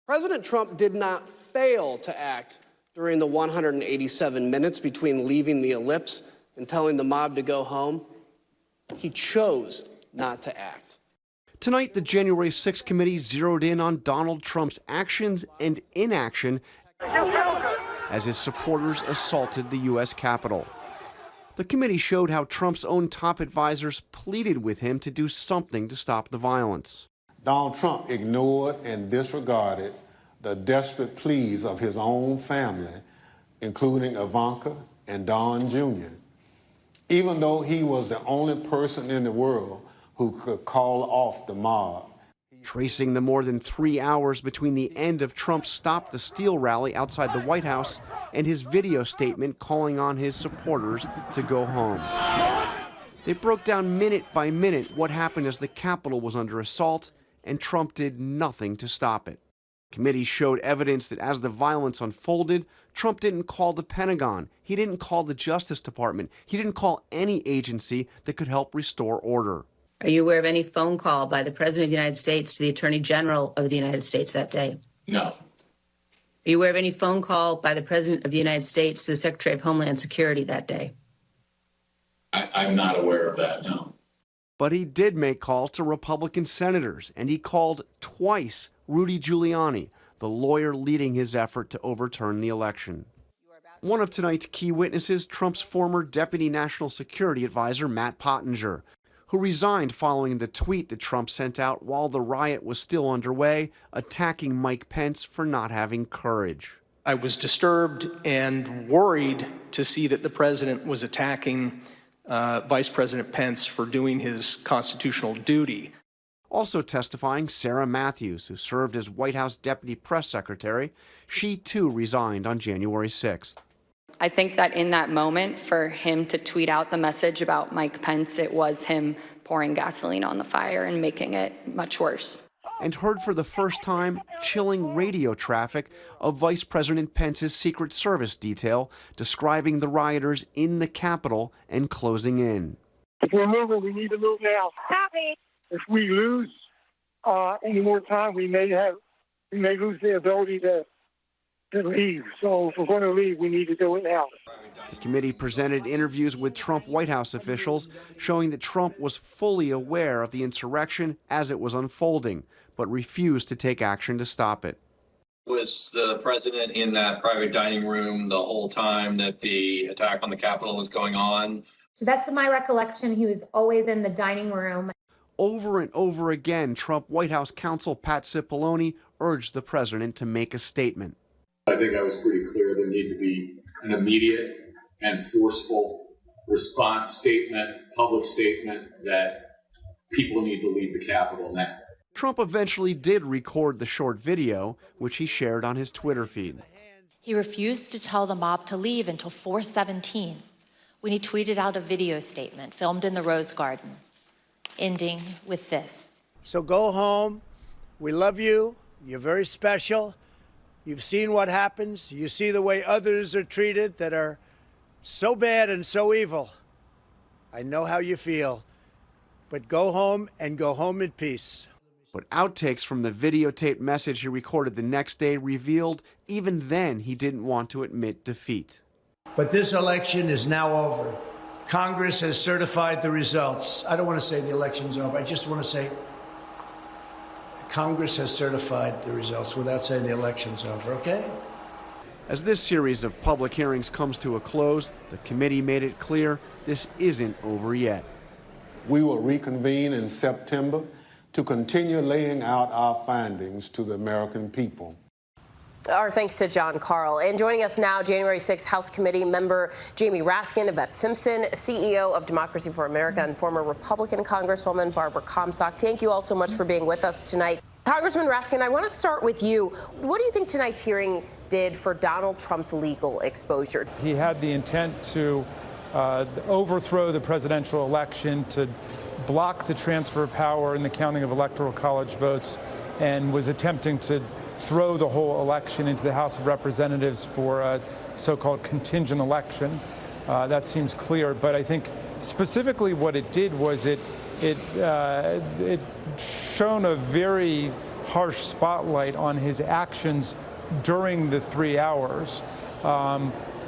President Trump did not fail to act during the 187 minutes between leaving the ellipse and telling the mob to go home. He chose not to act. Tonight, the January 6th committee zeroed in on Donald Trump's actions and inaction as his supporters assaulted the U.S. Capitol. The committee showed how Trump's own top advisors pleaded with him to do something to stop the violence. Donald Trump ignored and disregarded the desperate pleas of his own family, including Ivanka and Don Jr., even though he was the only person in the world who could call off the mob. Tracing the more than 3 hours between the end of Trump's Stop the Steal rally outside the White House and his video statement calling on his supporters to go home. They broke down minute by minute what happened as the Capitol was under assault, and Trump did nothing to stop it. Committees showed evidence that as the violence unfolded, Trump didn't call the Pentagon, he didn't call the Justice Department, he didn't call any agency that could help restore order. Are you aware of any phone call by the President of the United States to the Attorney General of the United States that day? No. Are you aware of any phone call by the President of the United States to the Secretary of Homeland Security that day? I'm not aware of that, no. But he did make calls to Republican senators, and he called twice Rudy Giuliani, the lawyer leading his effort to overturn the election. One of tonight's key witnesses, Trump's former Deputy National Security Advisor, Matt Pottinger, who resigned following the tweet that Trump sent out while the riot was still underway, attacking Mike Pence for not having courage. I was disturbed and worried to see that the president was attacking Vice President Pence for doing his constitutional duty. Also testifying, Sarah Matthews, who served as White House Deputy Press Secretary. She, too, resigned on January 6th. I think that in that moment, for him to tweet out the message about Mike Pence, it was him pouring gasoline on the fire and making it much worse. And heard for the first time chilling radio traffic of Vice President Pence's Secret Service detail describing the rioters in the Capitol and closing in. If we're moving, we need to move now. Copy. If we lose any more time, we may lose the ability to leave. So if we're going to leave, we need to do it now. The committee presented interviews with Trump White House officials showing that Trump was fully aware of the insurrection as it was unfolding, but refused to take action to stop it. Was the president in that private dining room the whole time that the attack on the Capitol was going on? To the best of my recollection, he was always in the dining room. Over and over again, Trump White House counsel Pat Cipollone urged the president to make a statement. I think I was pretty clear there needed to be an immediate and forceful response statement, public statement that people need to leave the Capitol now. Trump eventually did record the short video, which he shared on his Twitter feed. He refused to tell the mob to leave until 4:17, when he tweeted out a video statement filmed in the Rose Garden, ending with this. So go home. We love you. You're very special. You've seen what happens. You see the way others are treated that are so bad and so evil. I know how you feel. But go home and go home in peace. But outtakes from the videotaped message he recorded the next day revealed even then he didn't want to admit defeat. But this election is now over. Congress has certified the results. I don't want to say the election's over. I just want to say Congress has certified the results without saying the election's over, okay? As this series of public hearings comes to a close, the committee made it clear this isn't over yet. We will reconvene in September to continue laying out our findings to the American people. Our thanks to John Carl. And joining us now, January 6th House Committee member Jamie Raskin, Yvette Simpson, CEO of Democracy for America, and former Republican Congresswoman Barbara Comstock. Thank you all so much for being with us tonight. Congressman Raskin, I want to start with you. What do you think tonight's hearing did for Donald Trump's legal exposure? He had the intent to overthrow the presidential election, to block the transfer of power in the counting of Electoral College votes, and was attempting to throw the whole election into the House of Representatives for a so-called contingent election. That seems clear, but I think specifically what it did was it shone a very harsh spotlight on his actions during the 3 hours,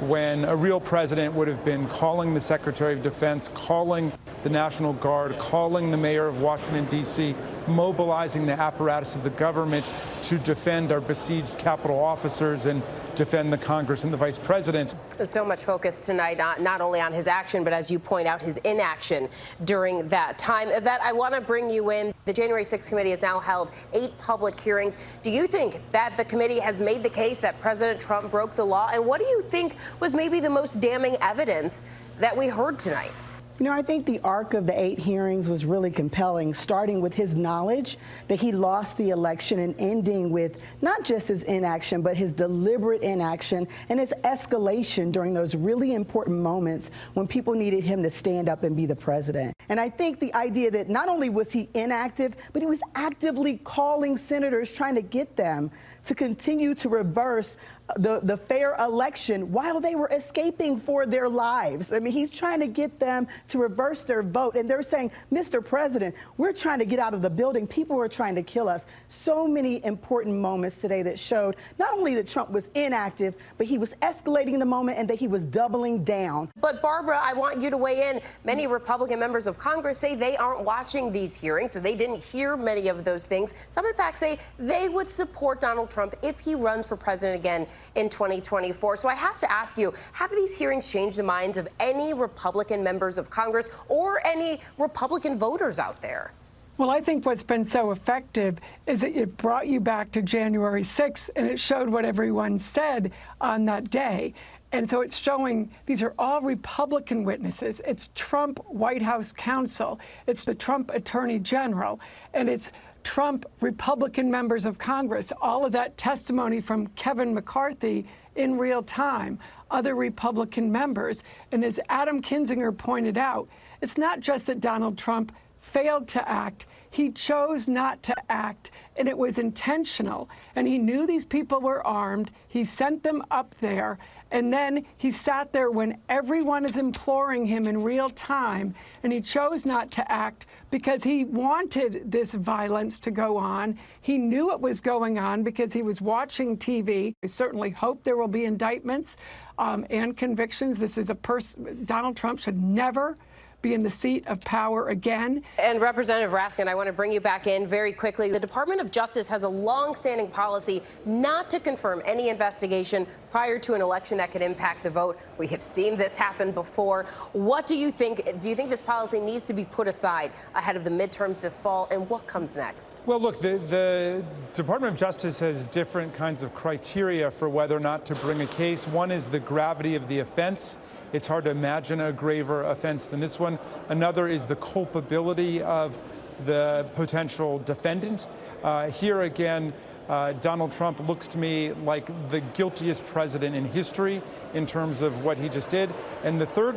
when a real president would have been calling the Secretary of Defense, calling the National Guard, calling the mayor of Washington, D.C., mobilizing the apparatus of the government to defend our besieged Capitol officers and defend the Congress and the Vice President. So much focus tonight, not only on his action, but as you point out, his inaction during that time. Yvette, I want to bring you in. The January 6th committee has now held 8 public hearings. Do you think that the committee has made the case that President Trump broke the law? And what do you think was maybe the most damning evidence that we heard tonight? You know, I think the arc of the 8 hearings was really compelling, starting with his knowledge that he lost the election and ending with not just his inaction, but his deliberate inaction and his escalation during those really important moments when people needed him to stand up and be the president. And I think the idea that not only was he inactive, but he was actively calling senators, trying to get them to continue to reverse the fair election while they were escaping for their lives. I mean, he's trying to get them to reverse their vote. And they're saying, Mr. President, we're trying to get out of the building. People are trying to kill us. So many important moments today that showed not only that Trump was inactive, but he was escalating the moment and that he was doubling down. But Barbara, I want you to weigh in. Many Republican members of Congress say they aren't watching these hearings, so they didn't hear many of those things. Some, in fact, say they would support Donald Trump if he runs for president again in 2024. So I have to ask you, have these hearings changed the minds of any Republican members of Congress or any Republican voters out there? Well, I think what's been so effective is that it brought you back to January 6th, and it showed what everyone said on that day. And so it's showing these are all Republican witnesses. It's Trump White House counsel. It's the Trump Attorney General. And it's Trump Republican members of Congress, all of that testimony from Kevin McCarthy in real time, other Republican members. And as Adam Kinzinger pointed out, it's not just that Donald Trump failed to act, he chose not to act, and it was intentional. And he knew these people were armed, he sent them up there, and then he sat there when everyone is imploring him in real time, and he chose not to act because he wanted this violence to go on. He knew it was going on because he was watching TV. I certainly hope there will be indictments and convictions. This is a person, Donald Trump should never be in the seat of power again. And Representative Raskin, I want to bring you back in very quickly. The Department of Justice has a long-standing policy not to confirm any investigation prior to an election that could impact the vote. We have seen this happen before. What do you think? Do you think this policy needs to be put aside ahead of the midterms this fall? And what comes next? Well, look, the Department of Justice has different kinds of criteria for whether or not to bring a case. One is the gravity of the offense. It's hard to imagine a graver offense than this one. Another is the culpability of the potential defendant. Here again, Donald Trump looks to me like the guiltiest president in history in terms of what he just did. And the third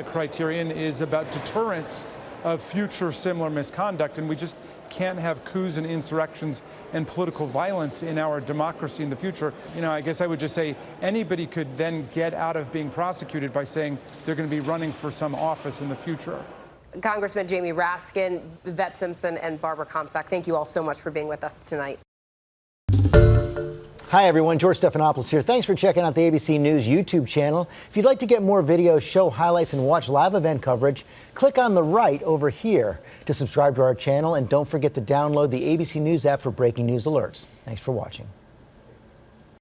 criterion is about deterrence of future similar misconduct. And we just can't have coups and insurrections and political violence in our democracy in the future. You know, I guess I would just say anybody could then get out of being prosecuted by saying they're going to be running for some office in the future. Congressman Jamie Raskin, Yvette Simpson, and Barbara Comstock, thank you all so much for being with us tonight. Hi, everyone. George Stephanopoulos here. Thanks for checking out the ABC News YouTube channel. If you'd like to get more videos, show highlights, and watch live event coverage, click on the right over here to subscribe to our channel. And don't forget to download the ABC News app for breaking news alerts. Thanks for watching.